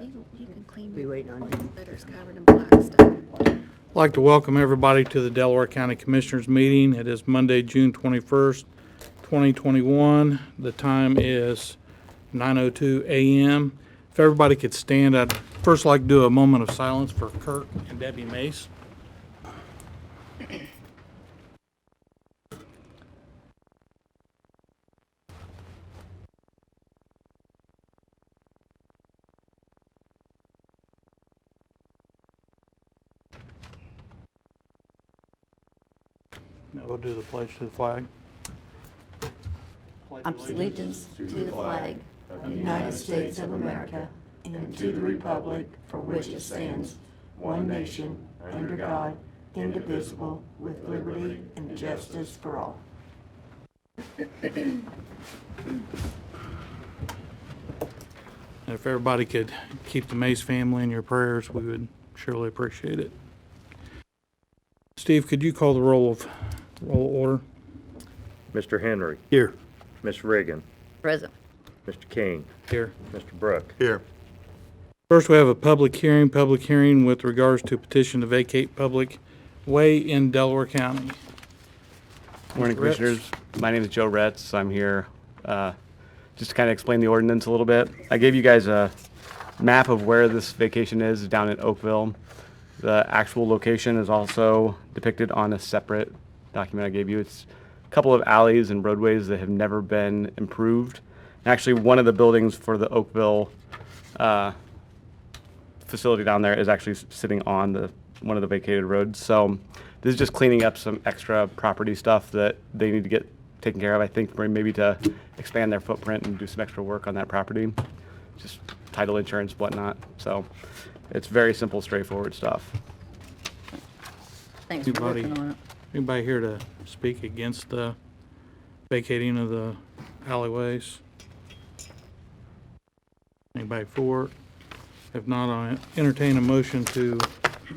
You can clean We waiting on you. letters covered in black stuff. I'd like to welcome everybody to the Delaware County Commissioners meeting. It is Monday, June 21st, 2021. The time is 9:02 a.m. If everybody could stand, I'd first like to do a moment of silence for Kurt and Debbie Mace. Now we'll do the pledge to the flag. Allegiance to the flag of the United States of America and to the republic for which it stands, one nation, under God, indivisible, with liberty and justice for all. And if everybody could keep the Mace family in your prayers, we would surely appreciate it. Steve, could you call the roll order? Mr. Henry. Here. Ms. Reagan. Present. Mr. King. Here. Mr. Brook. Here. First, we have a public hearing with regards to petition to vacate public way in Delaware County. Morning, Mr. Retz. Commissioners. My name is Joe Retz. I'm here just to kind of explain the ordinance a little bit. I gave you guys a map of where this vacation is down in Oakville. The actual location is also depicted on a separate document I gave you. It's a couple of alleys and roadways that have never been improved. Actually, one of the buildings for the Oakville facility down there is actually sitting on one of the vacated roads. So this is just cleaning up some extra property stuff that they need to get taken care of, I think, maybe to expand their footprint and do some extra work on that property. Just title insurance, whatnot. So it's very simple, straightforward stuff. Thanks for Anybody? working on it. Anybody here to speak against the vacating of the alleyways? Anybody for it? If not, I'll entertain a motion to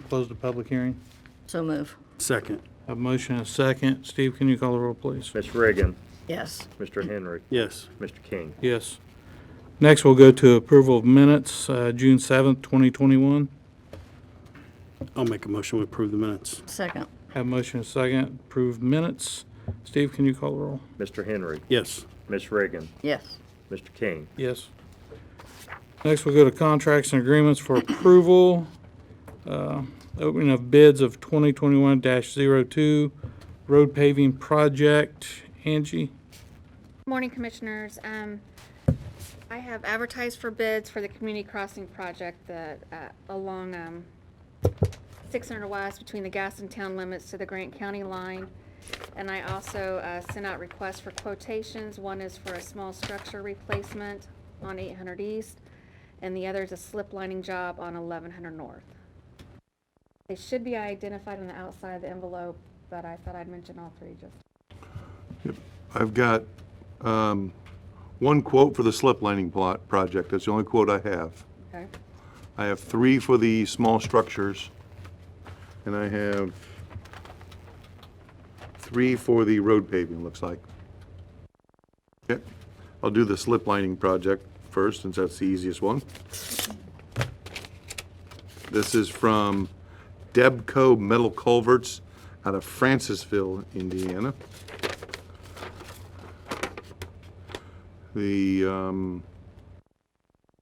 close the public hearing. So move. Second. A motion and a second. Steve, can you call the roll, please? Ms. Reagan. Yes. Mr. Henry. Yes. Mr. King. Yes. Next, we'll go to approval of minutes, June 7th, 2021. I'll make a motion to approve the minutes. Second. Have a motion and a second. Approved minutes. Steve, can you call the roll? Mr. Henry. Yes. Ms. Reagan. Yes. Mr. King. Yes. Next, we'll go to contracts and agreements for approval. Opening of bids of 2021-02 road paving project. Angie? Morning, Commissioners. I have advertised for bids for the community crossing project that along 600 West between the Gaston town limits to the Grant County line. And I also sent out requests for quotations. One is for a small structure replacement on 800 East, and the other is a slip lining job on 1100 North. They should be identified on the outside of the envelope, but I thought I'd mention all three just. I've got one quote for the slip lining project. That's the only quote I have. Okay. I have 3 for the small structures, and I have 3 for the road paving, looks like. Okay. I'll do the slip lining project first, since that's the easiest one. This is from Debco Metal Culverts out of Francisville, Indiana. The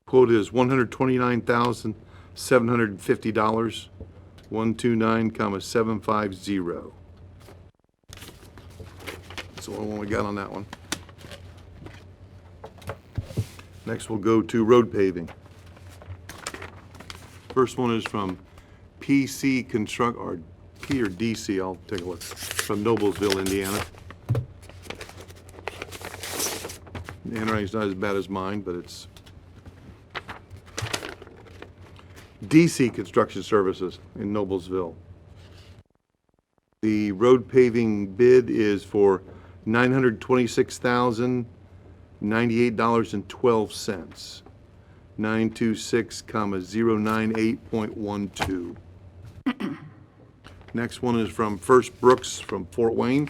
quote is $129,750, 129,750. That's the only one we got on that one. Next, we'll go to road paving. First one is from PC Construct, or P or DC, I'll take a look, from Noblesville, Indiana. The handwriting's not as bad as mine, but it's DC Construction Services in Noblesville. The road paving bid is for $926,098.12. 926,098.12. Next one is from First Brooks from Fort Wayne.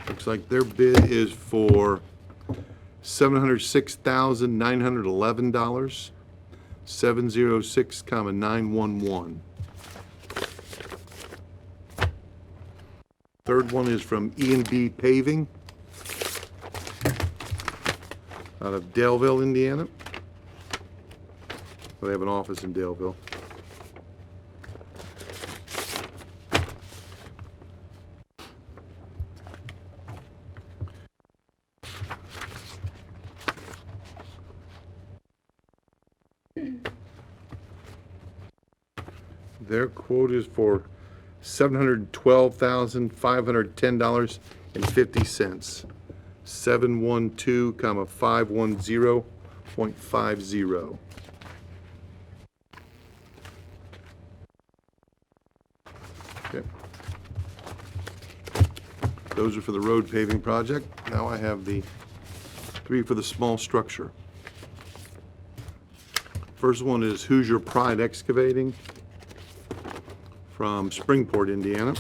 Looks like their bid is for $706,911, 706,911. Third one is from E&B Paving out of Daleville, Indiana. They have an office in Daleville. Their quote is for $712,510.50. 712,510.50. Okay. Those are for the road paving project. Now I have the 3 for the small structure. First one is Hoosier Pride Excavating from Springport, Indiana.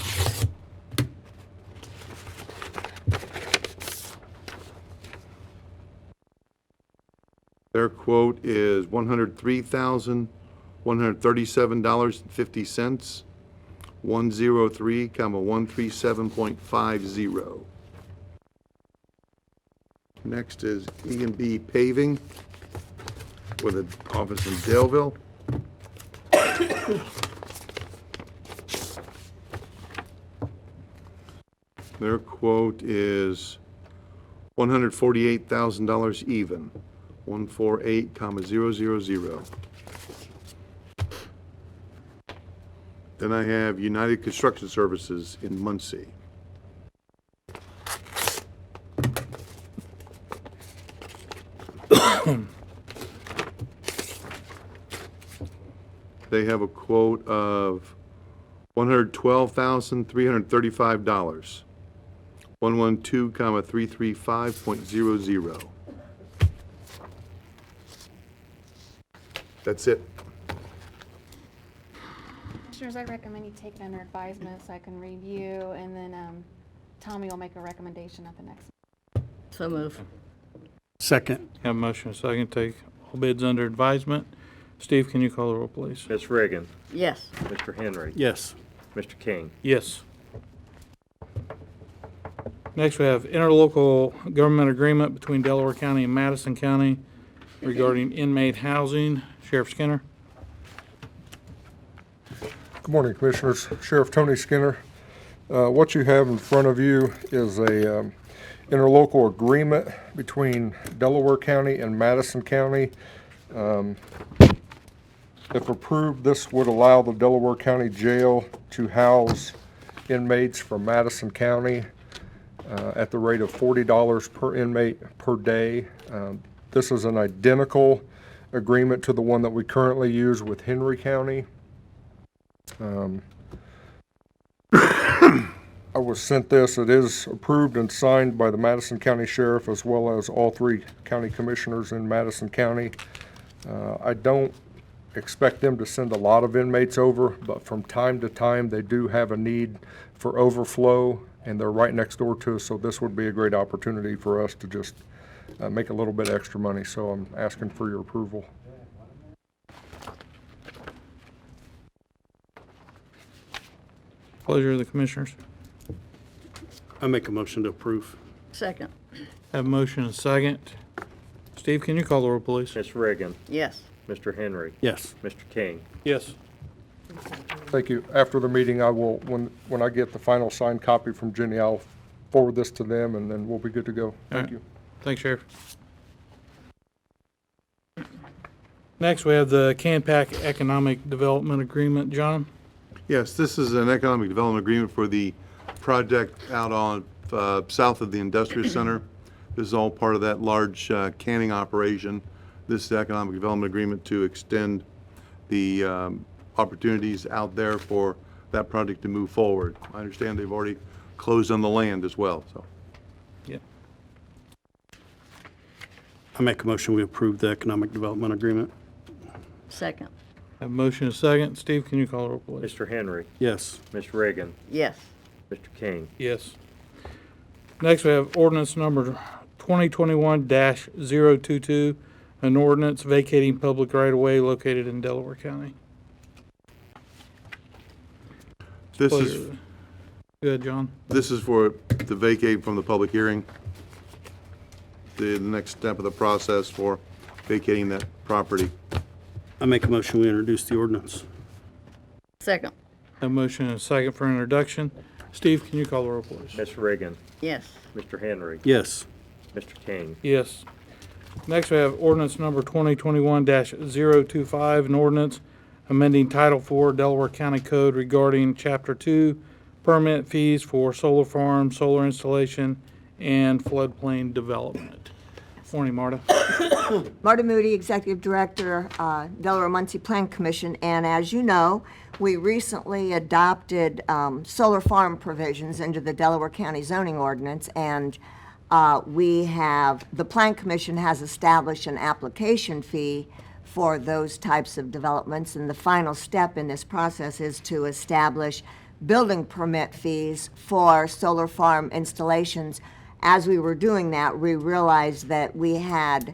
Their quote is $103,137.50, 103,137.50. Next is E&B Paving with an office in Daleville. Their quote is $148,000 even, 148,000. Then I have United Construction Services in Muncie. They have a quote of $112,335, 112,335.00. That's it. Commissioners, I recommend you take it under advisement so I can review, and then Tommy will make a recommendation at the next. So move. Second. Have a motion and a second, take all bids under advisement. Steve, can you call the roll, please? Ms. Reagan, Yes. Mr. Henry, Yes. Mr. King. Yes. Next, we have interlocal government agreement between Delaware County and Madison County regarding inmate housing. Sheriff Skinner? Good morning, Commissioners. Sheriff Tony Skinner. What you have in front of you is a interlocal agreement between Delaware County and Madison County. If approved, this would allow the Delaware County Jail to house inmates from Madison County at the rate of $40 per inmate per day. This is an identical agreement to the one that we currently use with Henry County. I was sent this. It is approved and signed by the Madison County Sheriff as well as all 3 county commissioners in Madison County. I don't expect them to send a lot of inmates over, but from time to time they do have a need for overflow, and they're right next door to us, so this would be a great opportunity for us to just make a little bit extra money. So I'm asking for your approval. Pleasure of the commissioners. I make a motion to approve. Second. Have a motion and a second. Steve, can you call the roll, please? Ms. Reagan, Yes. Mr. Henry, Yes. Mr. King. Yes. Thank you. After the meeting, I will, when I get the final signed copy from Jenny, I'll forward this to them, and then we'll be good to go. Thank right. you. Thanks, Sheriff. Next, we have the Canpack Economic Development Agreement. John? Yes, this is an economic development agreement for the project out on south of the Industrial Center. This is all part of that large canning operation. This is the economic development agreement to extend the opportunities out there for that project to move forward. I understand they've already closed on the land as well, so. Yep. I make a motion we approve the economic development agreement. Second. Have a motion and a second. Steve, can you call the roll, please? Mr. Henry, Yes. Ms. Reagan, Yes. Mr. King. Yes. Next, we have ordinance number 2021-022, an ordinance vacating public right-of-way located in Delaware County. This is, Good, John. this is for to vacate from the public hearing. The next step of the process for vacating that property. I make a motion, we introduce the ordinance. Second. A motion and a second for introduction. Steve, can you call the roll, please? Ms. Reagan, Yes. Mr. Henry, Yes. Mr. King, Yes. Next, we have ordinance number 2021-025, an ordinance amending Title IV Delaware County Code regarding Chapter 2 permit fees for solar farm, solar installation, and floodplain development. Morning, Marta. Marta Moody, Executive Director, Delaware Muncie Plan Commission, and as you know, we recently adopted solar farm provisions into the Delaware County zoning ordinance, and the Plan Commission has established an application fee for those types of developments, and the final step in this process is to establish building permit fees for solar farm installations. As we were doing that, we realized that we had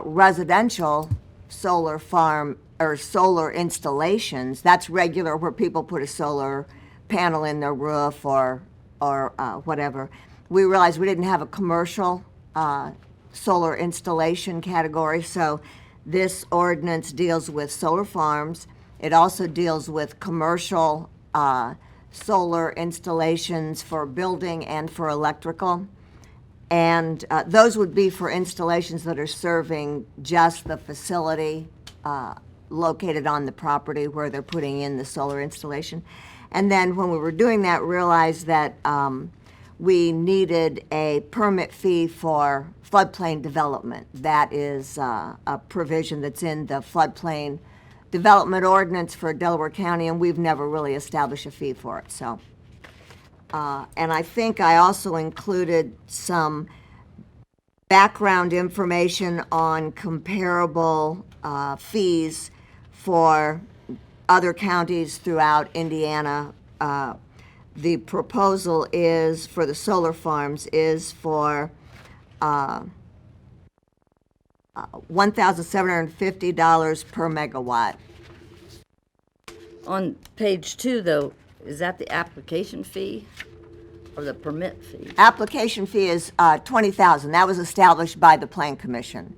residential solar farm or solar installations. That's regular, where people put a solar panel in their roof or whatever. We realized we didn't have a commercial solar installation category, so this ordinance deals with solar farms. It also deals with commercial solar installations for building and for electrical. And those would be for installations that are serving just the facility located on the property where they're putting in the solar installation. And then when we were doing that, realized that we needed a permit fee for floodplain development. That is a provision that's in the floodplain development ordinance for Delaware County, and we've never really established a fee for it. So. And I think I also included some background information on comparable fees for other counties throughout Indiana. The proposal is for the solar farms is for $1,750 per megawatt. On page 2, though, is that the application fee or the permit fee? Application fee is $20,000. That was established by the Plan Commission.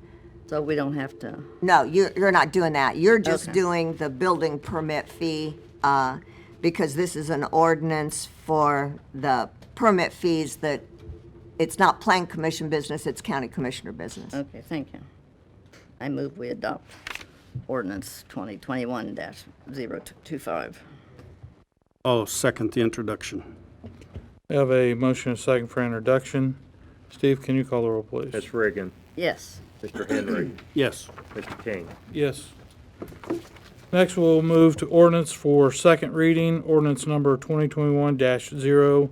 So we don't have to, No, you're not doing that. You're just Okay. doing the building permit fee because this is an ordinance for the permit fees that it's not Plan Commission business, it's County Commissioner business. okay, thank you. I move we adopt ordinance 2021-025. I'll second the introduction. We have a motion and a second for introduction. Steve, can you call the roll, please? Ms. Reagan, Yes. Mr. Henry, Yes. Mr. King, Yes. Next, we'll move to ordinance for second reading, ordinance number 2021-021,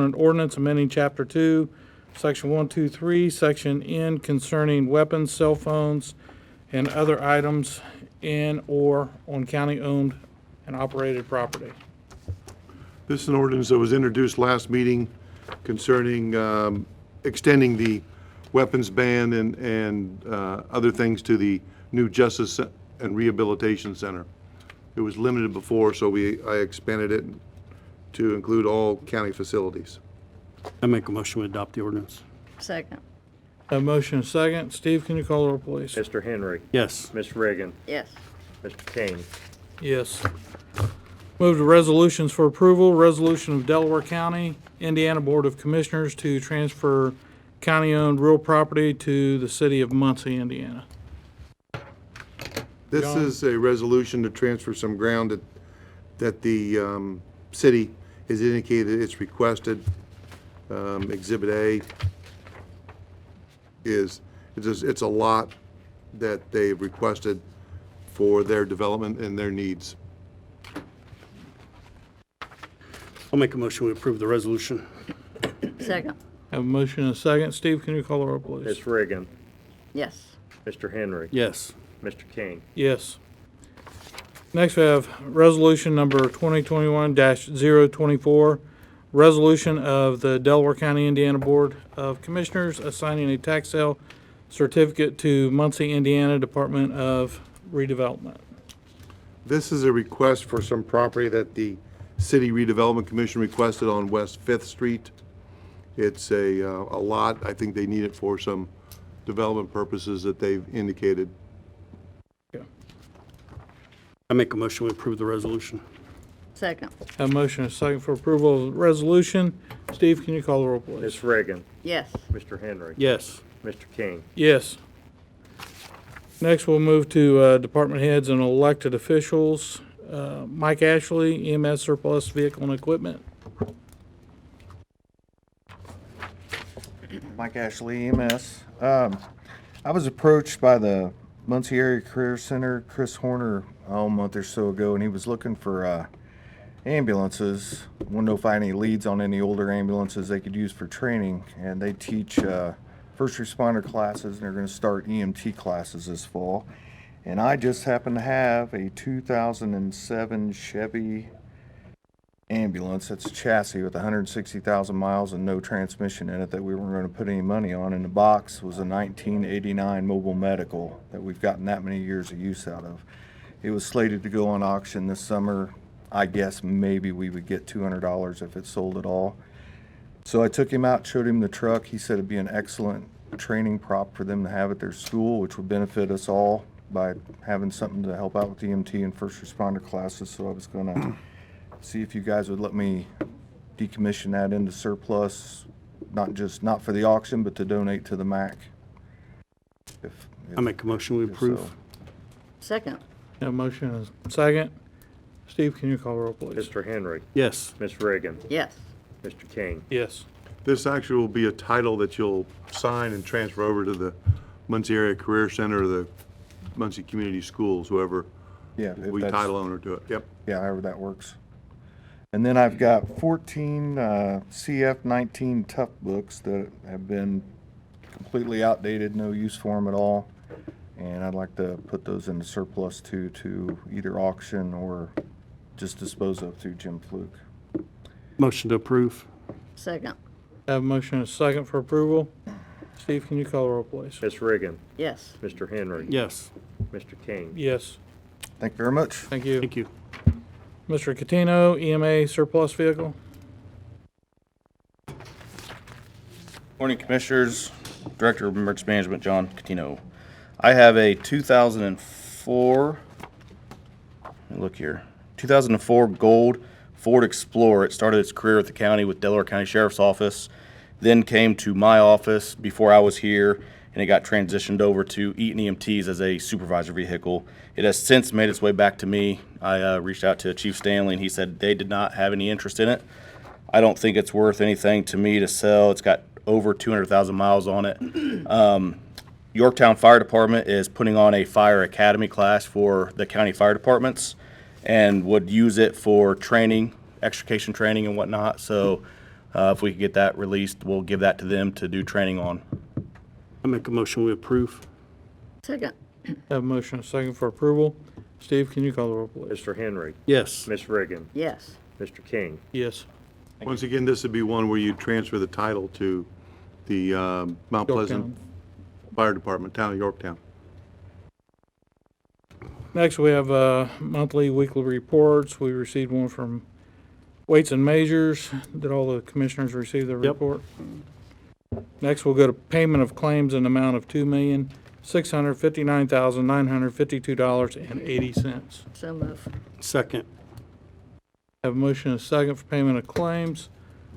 an ordinance amending Chapter 2, Section 123, Section N concerning weapons, cell phones, and other items in or on county-owned and operated property. This is an ordinance that was introduced last meeting concerning extending the weapons ban and other things to the new Justice and Rehabilitation Center. It was limited before, so I expanded it to include all county facilities. I make a motion, we adopt the ordinance. Second. Have a motion and a second. Steve, can you call the roll, please? Mr. Henry, Yes. Ms. Reagan, Yes. Mr. King, Yes. Move to resolutions for approval. Resolution of Delaware County, Indiana Board of Commissioners to transfer county-owned real property to the city of Muncie, Indiana. This John? is a resolution to transfer some ground that the city has indicated it's requested. Exhibit A it's a lot that they've requested for their development and their needs. I'll make a motion, we approve the resolution. Second. Have a motion and a second. Steve, can you call the roll, please? Ms. Reagan, Yes. Mr. Henry, Yes. Mr. King, Yes. Next, we have resolution number 2021-024, resolution of the Delaware County, Indiana Board of Commissioners assigning a tax sale certificate to Muncie, Indiana Department of Redevelopment. This is a request for some property that the City Redevelopment Commission requested on West Fifth Street. It's a lot. I think they need it for some development purposes that they've indicated. I make a motion we approve the resolution. Second. Have a motion and a second for approval of the resolution. Steve, can you call the roll, please? Ms. Reagan. Yes. Mr. Henry. Yes. Mr. King. Yes. Next, we'll move to department heads and elected officials. Mike Ashley, EMS surplus vehicle and equipment. Mike Ashley, EMS. I was approached by the Muncie Area Career Center, Chris Horner, a month or so ago, and he was looking for ambulances. Wanted to know if I had any leads on any older ambulances they could use for training. And they teach first responder classes, and they're going to start EMT classes this fall. And I just happen to have a 2007 Chevy ambulance. It's a chassis with 160,000 miles and no transmission in it that we weren't going to put any money on. And the box was a 1989 Mobile Medical that we've gotten that many years of use out of. It was slated to go on auction this summer. I guess maybe we would get $200 if it sold at all. So I took him out, showed him the truck. He said it'd be an excellent training prop for them to have at their school, which would benefit us all by having something to help out with EMT and first responder classes. So I was going to see if you guys would let me decommission that into surplus, not for the auction, but to donate to the MAC. I make a motion we approve. so. Second. Have a motion and a second. Steve, can you call the roll, please? Mr. Henry. Yes. Ms. Reagan. Yes. Mr. King. Yes. This actually will be a title that you'll sign and transfer over to the Muncie Area Career Center or the Muncie Community Schools, whoever Yeah, if will be that's- title owner to it. Yep. Yeah, however that works. And then I've got 14 CF-19 tough books that have been completely outdated, no use for them at all. And I'd like to put those into surplus to either auction or just dispose of through Jim Fluke. Motion to approve. Second. Have a motion and a second for approval. Steve, can you call the roll, please? Ms. Reagan. Yes. Mr. Henry. Yes. Mr. King. Yes. Thank you very much. Thank you. Thank you. Mr. Catino, EMA surplus vehicle. Morning, Commissioners. Director of Emergency Management, John Catino. I have a 2004, look here, 2004 gold Ford Explorer. It started its career with the county with Delaware County Sheriff's Office, then came to my office before I was here, and it got transitioned over to Eaton EMTs as a supervisor vehicle. It has since made its way back to me. I reached out to Chief Stanley, and he said they did not have any interest in it. I don't think it's worth anything to me to sell. It's got over 200,000 miles on it. Yorktown Fire Department is putting on a fire academy class for the county fire departments and would use it for training, extrication training and whatnot. So if we could get that released, we'll give that to them to do training on. I make a motion we approve. Second. Have a motion and a second for approval. Steve, can you call the roll, please? Mr. Henry. Yes. Ms. Reagan. Yes. Mr. King. Yes. Once again, this would be one where you transfer the title to the Mount Pleasant Yorktown. Fire Department, town of Yorktown. Next, we have monthly, weekly reports. We received one from Weights and Measures. Did all the commissioners receive their Yep. report? Next, we'll go to payment of claims in the amount of $2,659,952.80. So move. Second. Have a motion and a second for payment of claims.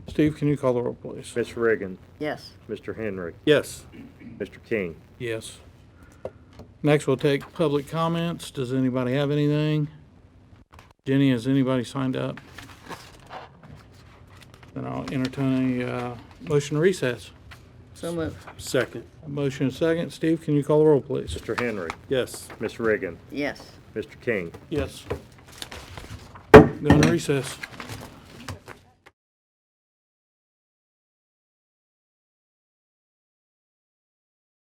Steve, can you call the roll, please? Ms. Reagan. Yes. Mr. Henry. Yes. Mr. King. Yes. Next, we'll take public comments. Does anybody have anything? Jenny, has anybody signed up? Then I'll entertain a motion to recess. So move. Second. A motion and a second. Steve, can you call the roll, please? Mr. Henry. Yes. Ms. Reagan. Yes. Mr. King. Yes. Going to recess.